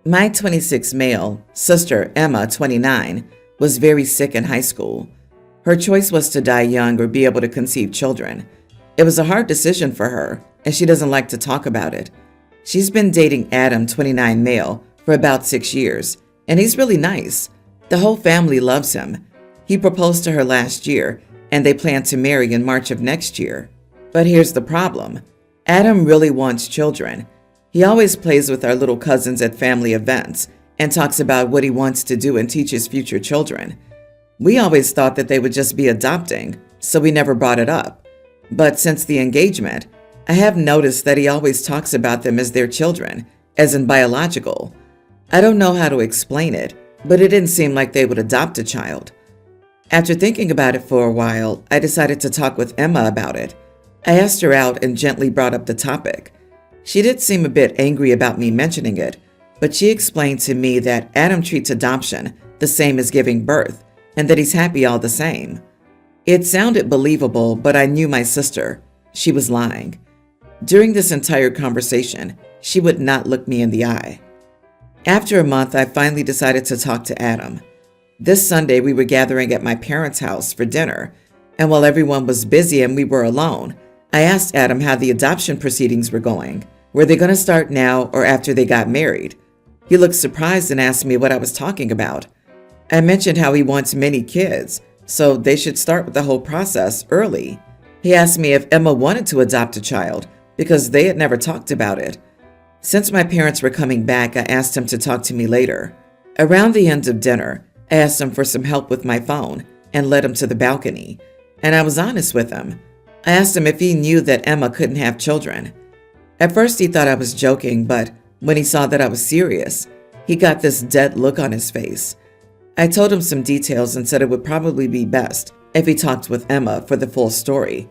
My 26 male sister, Emma, 29, was very sick in high school. Her choice was to die young or be able to conceive children. It was a hard decision for her, and she doesn't like to talk about it. She's been dating Adam, 29 male, for about 6 years, and he's really nice. The whole family loves him. He proposed to her last year, and they plan to marry in March of next year. But here's the problem. Adam really wants children. He always plays with our little cousins at family events and talks about what he wants to do and teach his future children. We always thought that they would just be adopting, so we never brought it up. But since the engagement, I have noticed that he always talks about them as their children, as in biological. I don't know how to explain it, but it didn't seem like they would adopt a child. After thinking about it for a while, I decided to talk with Emma about it. I asked her out and gently brought up the topic. She did seem a bit angry about me mentioning it, but she explained to me that Adam treats adoption the same as giving birth, and that he's happy all the same. It sounded believable, but I knew my sister. She was lying. During this entire conversation, she would not look me in the eye. After a month, I finally decided to talk to Adam. This Sunday, we were gathering at my parents' house for dinner, and while everyone was busy and we were alone, I asked Adam how the adoption proceedings were going. Were they going to start now or after they got married? He looked surprised and asked me what I was talking about. I mentioned how he wants many kids, so they should start with the whole process early. He asked me if Emma wanted to adopt a child because they had never talked about it. Since my parents were coming back, I asked him to talk to me later. Around the end of dinner, I asked him for some help with my phone and led him to the balcony. And I was honest with him. I asked him if he knew that Emma couldn't have children. At first he thought I was joking, but when he saw that I was serious, he got this dead look on his face. I told him some details and said it would probably be best if he talked with Emma for the full story.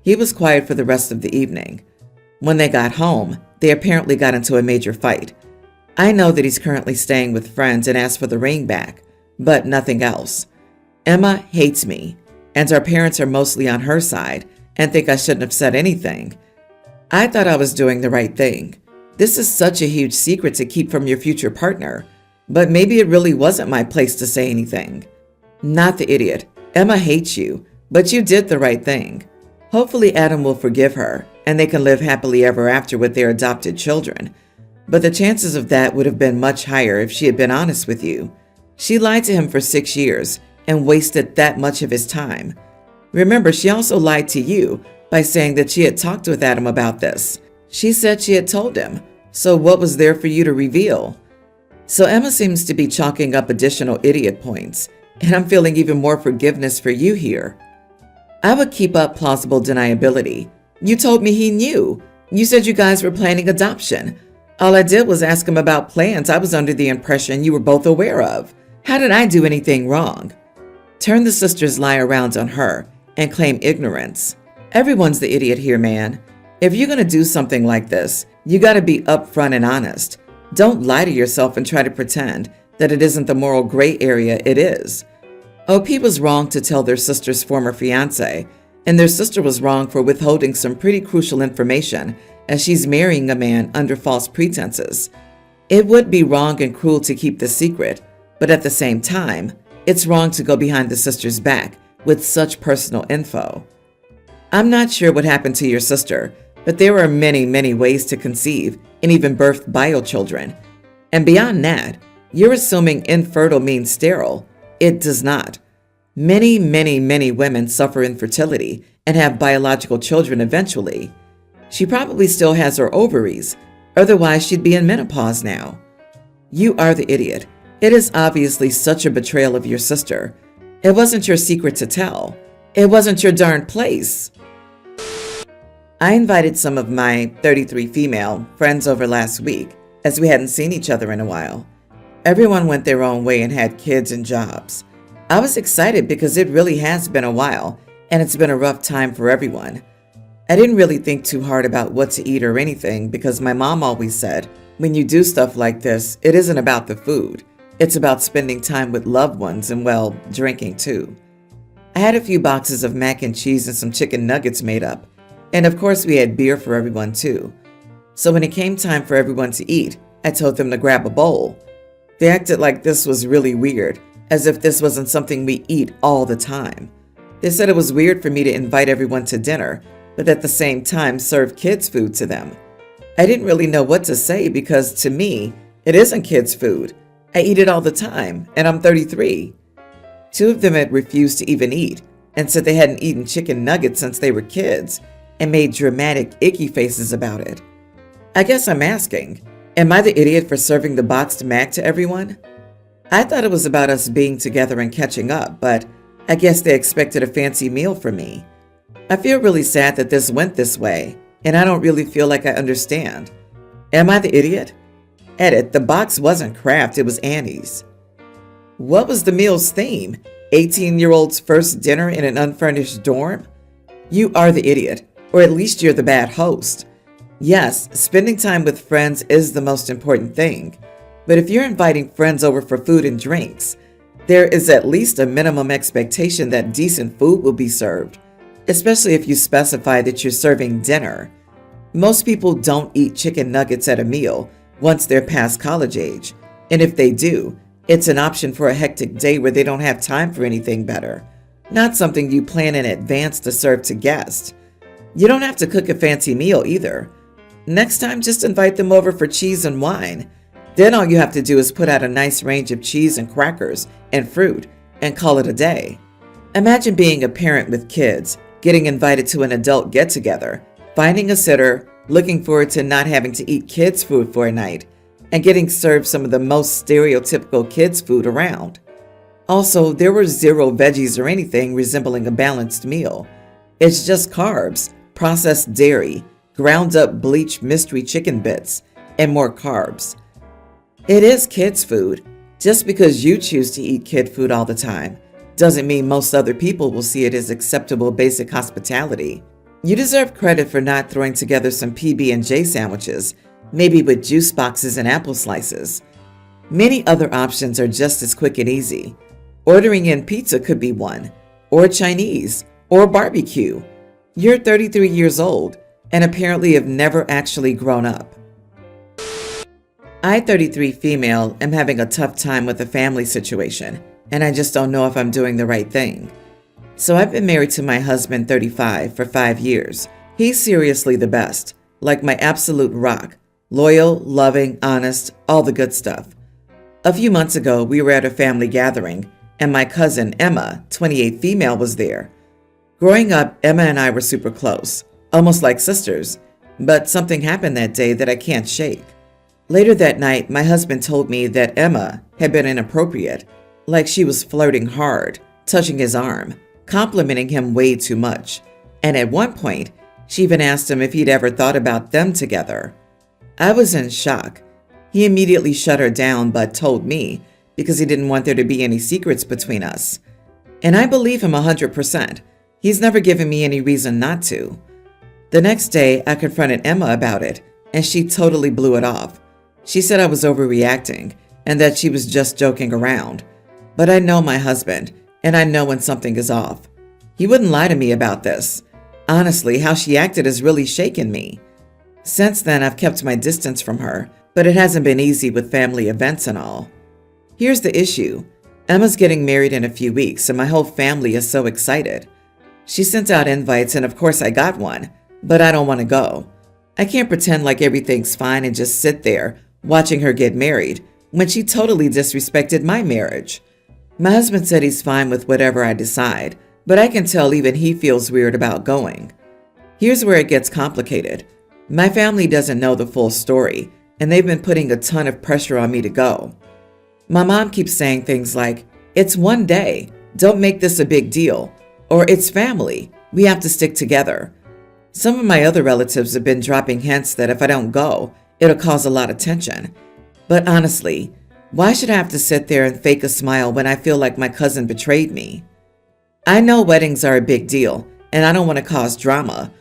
He was quiet for the rest of the evening. When they got home, they apparently got into a major fight. I know that he's currently staying with friends and asked for the ring back, but nothing else. Emma hates me, and our parents are mostly on her side and think I shouldn't have said anything. I thought I was doing the right thing. This is such a huge secret to keep from your future partner, but maybe it really wasn't my place to say anything. Not the idiot. Emma hates you, but you did the right thing. Hopefully Adam will forgive her, and they can live happily ever after with their adopted children. But the chances of that would have been much higher if she had been honest with you. She lied to him for 6 years and wasted that much of his time. Remember, she also lied to you by saying that she had talked with Adam about this. She said she had told him, so what was there for you to reveal? So Emma seems to be chalking up additional idiot points, and I'm feeling even more forgiveness for you here. I would keep up plausible deniability. You told me he knew. You said you guys were planning adoption. All I did was ask him about plans I was under the impression you were both aware of. How did I do anything wrong? Turn the sister's lie around on her and claim ignorance. Everyone's the idiot here, man. If you're going to do something like this, you got to be upfront and honest. Don't lie to yourself and try to pretend that it isn't the moral gray area it is. OP was wrong to tell their sister's former fiance, and their sister was wrong for withholding some pretty crucial information as she's marrying a man under false pretenses. It would be wrong and cruel to keep the secret, but at the same time, it's wrong to go behind the sister's back with such personal info. I'm not sure what happened to your sister, but there are many, many ways to conceive and even birth biochildren. And beyond that, you're assuming infertile means sterile. It does not. Many, many, many women suffer infertility and have biological children eventually. She probably still has her ovaries, otherwise she'd be in menopause now. You are the idiot. It is obviously such a betrayal of your sister. It wasn't your secret to tell. It wasn't your darn place. I invited some of my 33 female friends over last week, as we hadn't seen each other in a while. Everyone went their own way and had kids and jobs. I was excited because it really has been a while, and it's been a rough time for everyone. I didn't really think too hard about what to eat or anything because my mom always said, when you do stuff like this, it isn't about the food. It's about spending time with loved ones and, well, drinking too. I had a few boxes of mac and cheese and some chicken nuggets made up. And of course we had beer for everyone too. So when it came time for everyone to eat, I told them to grab a bowl. They acted like this was really weird, as if this wasn't something we eat all the time. They said it was weird for me to invite everyone to dinner, but at the same time serve kids' food to them. I didn't really know what to say because to me, it isn't kids' food. I eat it all the time, and I'm 33. Two of them had refused to even eat and said they hadn't eaten chicken nuggets since they were kids and made dramatic, icky faces about it. I guess I'm asking, am I the idiot for serving the boxed mac to everyone? I thought it was about us being together and catching up, but I guess they expected a fancy meal from me. I feel really sad that this went this way, and I don't really feel like I understand. Am I the idiot? Edit, the box wasn't Kraft, it was Annie's. What was the meal's theme? 18-year-old's first dinner in an unfurnished dorm? You are the idiot, or at least you're the bad host. Yes, spending time with friends is the most important thing, but if you're inviting friends over for food and drinks, there is at least a minimum expectation that decent food will be served, especially if you specify that you're serving dinner. Most people don't eat chicken nuggets at a meal once they're past college age, and if they do, it's an option for a hectic day where they don't have time for anything better, not something you plan in advance to serve to guests. You don't have to cook a fancy meal either. Next time, just invite them over for cheese and wine. Then all you have to do is put out a nice range of cheese and crackers and fruit and call it a day. Imagine being a parent with kids, getting invited to an adult get-together, finding a sitter, looking forward to not having to eat kids' food for a night, and getting served some of the most stereotypical kids' food around. Also, there were zero veggies or anything resembling a balanced meal. It's just carbs, processed dairy, ground up bleached mystery chicken bits, and more carbs. It is kids' food. Just because you choose to eat kid food all the time doesn't mean most other people will see it as acceptable basic hospitality. You deserve credit for not throwing together some PB&J sandwiches, maybe with juice boxes and apple slices. Many other options are just as quick and easy. Ordering in pizza could be one, or Chinese, or barbecue. You're 33 years old and apparently have never actually grown up. I, 33 female, am having a tough time with a family situation, and I just don't know if I'm doing the right thing. So I've been married to my husband, 35, for 5 years. He's seriously the best, like my absolute rock. Loyal, loving, honest, all the good stuff. A few months ago, we were at a family gathering, and my cousin, Emma, 28 female, was there. Growing up, Emma and I were super close, almost like sisters, but something happened that day that I can't shake. Later that night, my husband told me that Emma had been inappropriate, like she was flirting hard, touching his arm, complimenting him way too much, and at one point, she even asked him if he'd ever thought about them together. I was in shock. He immediately shut her down but told me because he didn't want there to be any secrets between us. And I believe him 100%. He's never given me any reason not to. The next day, I confronted Emma about it, and she totally blew it off. She said I was overreacting and that she was just joking around. But I know my husband, and I know when something is off. He wouldn't lie to me about this. Honestly, how she acted has really shaken me. Since then, I've kept my distance from her, but it hasn't been easy with family events and all. Here's the issue. Emma's getting married in a few weeks, and my whole family is so excited. She sent out invites, and of course I got one, but I don't want to go. I can't pretend like everything's fine and just sit there watching her get married when she totally disrespected my marriage. My husband said he's fine with whatever I decide, but I can tell even he feels weird about going. Here's where it gets complicated. My family doesn't know the full story, and they've been putting a ton of pressure on me to go. My mom keeps saying things like, "It's one day, don't make this a big deal," or "It's family, we have to stick together." Some of my other relatives have been dropping hints that if I don't go, it'll cause a lot of tension. But honestly, why should I have to sit there and fake a smile when I feel like my cousin betrayed me? I know weddings are a big deal, and I don't want to cause drama,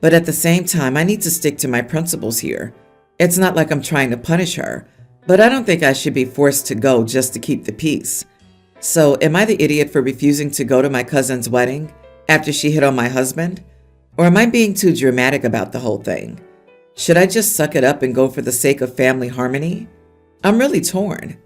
but at the same time, I need to stick to my principles here. It's not like I'm trying to punish her, but I don't think I should be forced to go just to keep the peace. So, am I the idiot for refusing to go to my cousin's wedding after she hit on my husband? Or am I being too dramatic about the whole thing? Should I just suck it up and go for the sake of family harmony? I'm really torn.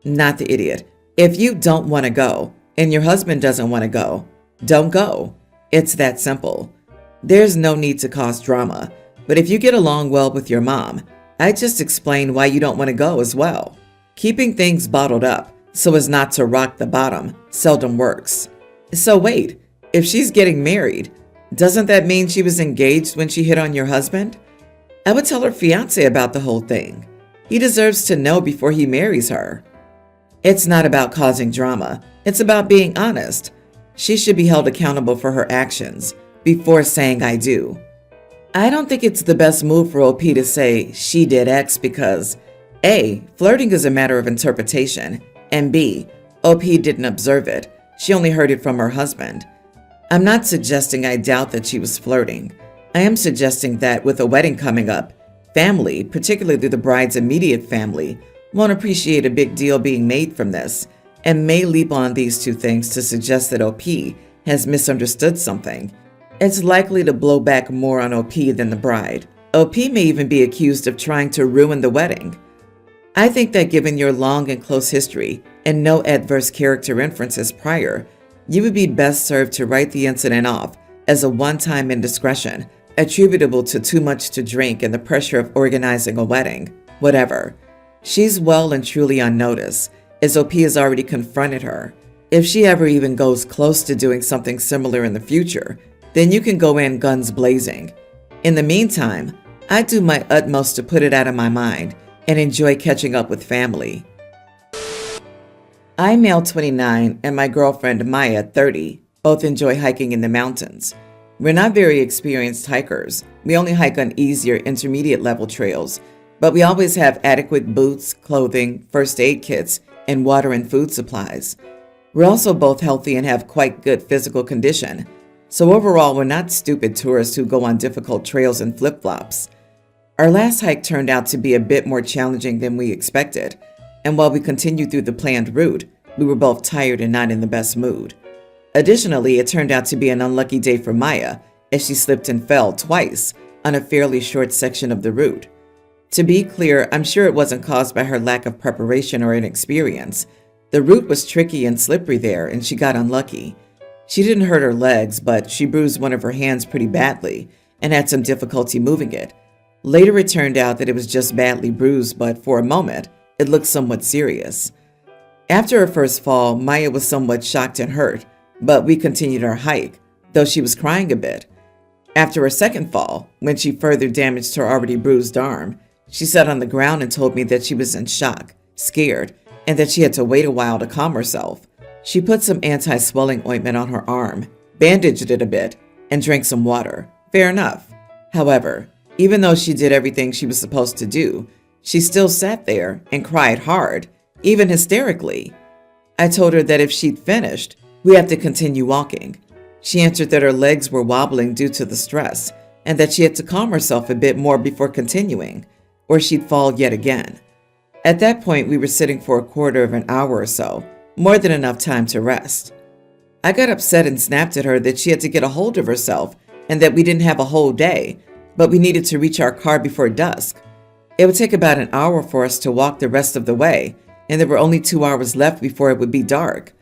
Not the idiot. If you don't want to go and your husband doesn't want to go, don't go. It's that simple. There's no need to cause drama, but if you get along well with your mom, I just explain why you don't want to go as well. Keeping things bottled up so as not to rock the bottom seldom works. So wait, if she's getting married, doesn't that mean she was engaged when she hit on your husband? I would tell her fiance about the whole thing. He deserves to know before he marries her. It's not about causing drama. It's about being honest. She should be held accountable for her actions before saying I do. I don't think it's the best move for OP to say she did X because A, flirting is a matter of interpretation, and B, OP didn't observe it. She only heard it from her husband. I'm not suggesting I doubt that she was flirting. I am suggesting that with a wedding coming up, family, particularly the bride's immediate family, won't appreciate a big deal being made from this and may leap on these two things to suggest that OP has misunderstood something. It's likely to blow back more on OP than the bride. OP may even be accused of trying to ruin the wedding. I think that given your long and close history and no adverse character inferences prior, you would be best served to write the incident off as a one-time indiscretion attributable to too much to drink and the pressure of organizing a wedding. Whatever. She's well and truly on notice, as OP has already confronted her. If she ever even goes close to doing something similar in the future, then you can go in guns blazing. In the meantime, I do my utmost to put it out of my mind and enjoy catching up with family. I'm male 29 and my girlfriend Maya 30 both enjoy hiking in the mountains. We're not very experienced hikers. We only hike on easier intermediate level trails, but we always have adequate boots, clothing, first aid kits, and water and food supplies. We're also both healthy and have quite good physical condition. So overall, we're not stupid tourists who go on difficult trails in flip-flops. Our last hike turned out to be a bit more challenging than we expected, and while we continued through the planned route, we were both tired and not in the best mood. Additionally, it turned out to be an unlucky day for Maya, as she slipped and fell twice on a fairly short section of the route. To be clear, I'm sure it wasn't caused by her lack of preparation or inexperience. The route was tricky and slippery there, and she got unlucky. She didn't hurt her legs, but she bruised one of her hands pretty badly and had some difficulty moving it. Later, it turned out that it was just badly bruised, but for a moment, it looked somewhat serious. After her first fall, Maya was somewhat shocked and hurt, but we continued our hike, though she was crying a bit. After her second fall, when she further damaged her already bruised arm, she sat on the ground and told me that she was in shock, scared, and that she had to wait a while to calm herself. She put some anti-swelling ointment on her arm, bandaged it a bit, and drank some water. Fair enough. However, even though she did everything she was supposed to do, she still sat there and cried hard, even hysterically. I told her that if she'd finished, we had to continue walking. She answered that her legs were wobbling due to the stress and that she had to calm herself a bit more before continuing, or she'd fall yet again. At that point, we were sitting for a quarter of an hour or so, more than enough time to rest. I got upset and snapped at her that she had to get a hold of herself and that we didn't have a whole day, but we needed to reach our car before dusk. It would take about an hour for us to walk the rest of the way, and there were only 2 hours left before it would be dark.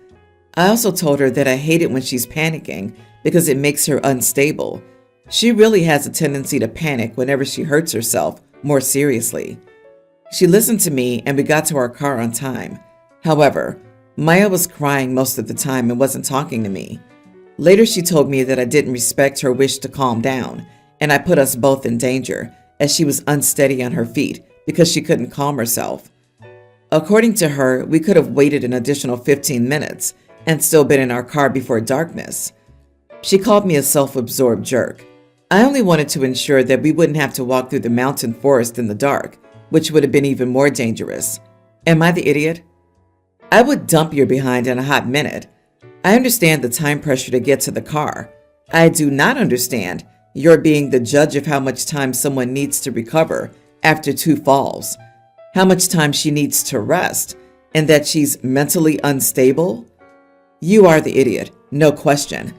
I also told her that I hate it when she's panicking because it makes her unstable. She really has a tendency to panic whenever she hurts herself more seriously. She listened to me and we got to our car on time. However, Maya was crying most of the time and wasn't talking to me. Later, she told me that I didn't respect her wish to calm down, and I put us both in danger as she was unsteady on her feet because she couldn't calm herself. According to her, we could have waited an additional 15 minutes and still been in our car before darkness. She called me a self-absorbed jerk. I only wanted to ensure that we wouldn't have to walk through the mountain forest in the dark, which would have been even more dangerous. Am I the idiot? I would dump your behind in a hot minute. I understand the time pressure to get to the car. I do not understand your being the judge of how much time someone needs to recover after 2 falls, how much time she needs to rest, and that she's mentally unstable. You are the idiot, no question.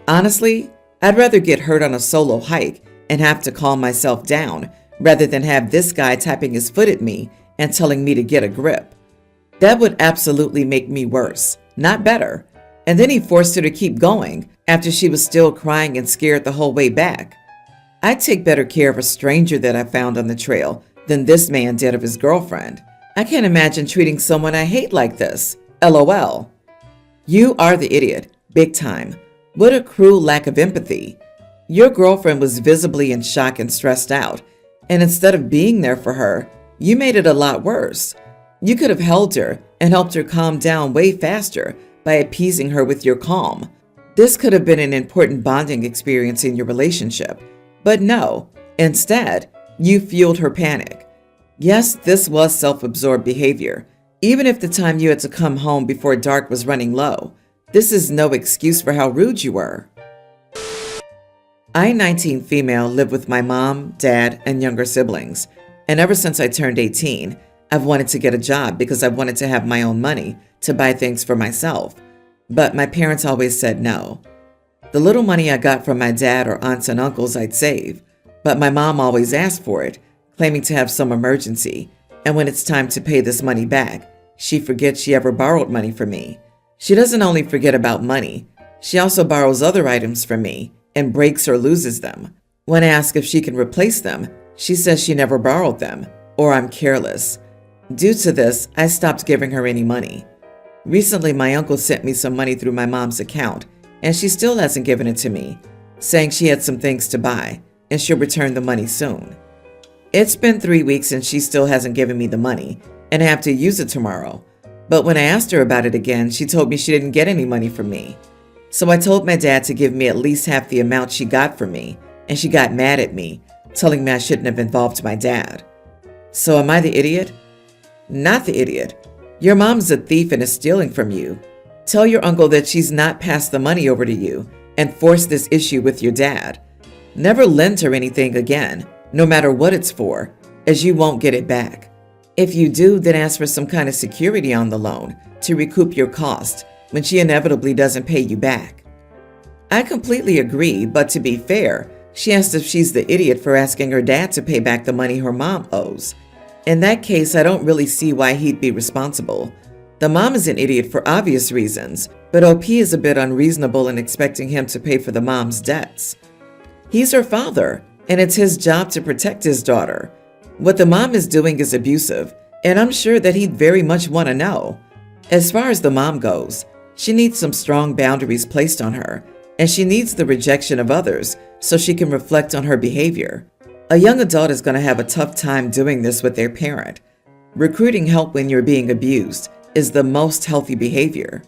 Honestly, I'd rather get hurt on a solo hike and have to calm myself down rather than have this guy tapping his foot at me and telling me to get a grip. That would absolutely make me worse, not better. And then he forced her to keep going after she was still crying and scared the whole way back. I'd take better care of a stranger that I found on the trail than this man did of his girlfriend. I can't imagine treating someone I hate like this. LOL. You are the idiot, big time. What a cruel lack of empathy. Your girlfriend was visibly in shock and stressed out, and instead of being there for her, you made it a lot worse. You could have held her and helped her calm down way faster by appeasing her with your calm. This could have been an important bonding experience in your relationship, but no, instead, you fueled her panic. Yes, this was self-absorbed behavior. Even if the time you had to come home before dark was running low, this is no excuse for how rude you were. I, 19 female, live with my mom, dad, and younger siblings. And ever since I turned 18, I've wanted to get a job because I wanted to have my own money to buy things for myself. But my parents always said no. The little money I got from my dad or aunts and uncles I'd save, but my mom always asked for it, claiming to have some emergency. And when it's time to pay this money back, she forgets she ever borrowed money from me. She doesn't only forget about money, she also borrows other items from me and breaks or loses them. When I ask if she can replace them, she says she never borrowed them, or I'm careless. Due to this, I stopped giving her any money. Recently, my uncle sent me some money through my mom's account, and she still hasn't given it to me, saying she had some things to buy, and she'll return the money soon. It's been 3 weeks and she still hasn't given me the money, and I have to use it tomorrow. But when I asked her about it again, she told me she didn't get any money from me. So I told my dad to give me at least half the amount she got from me, and she got mad at me, telling me I shouldn't have involved my dad. So am I the idiot? Not the idiot. Your mom's a thief and is stealing from you. Tell your uncle that she's not passed the money over to you and force this issue with your dad. Never lend her anything again, no matter what it's for, as you won't get it back. If you do, then ask for some kind of security on the loan to recoup your cost when she inevitably doesn't pay you back. I completely agree, but to be fair, she asked if she's the idiot for asking her dad to pay back the money her mom owes. In that case, I don't really see why he'd be responsible. The mom is an idiot for obvious reasons, but OP is a bit unreasonable in expecting him to pay for the mom's debts. He's her father, and it's his job to protect his daughter. What the mom is doing is abusive, and I'm sure that he'd very much want to know. As far as the mom goes, she needs some strong boundaries placed on her, and she needs the rejection of others so she can reflect on her behavior. A young adult is going to have a tough time doing this with their parent. Recruiting help when you're being abused is the most healthy behavior.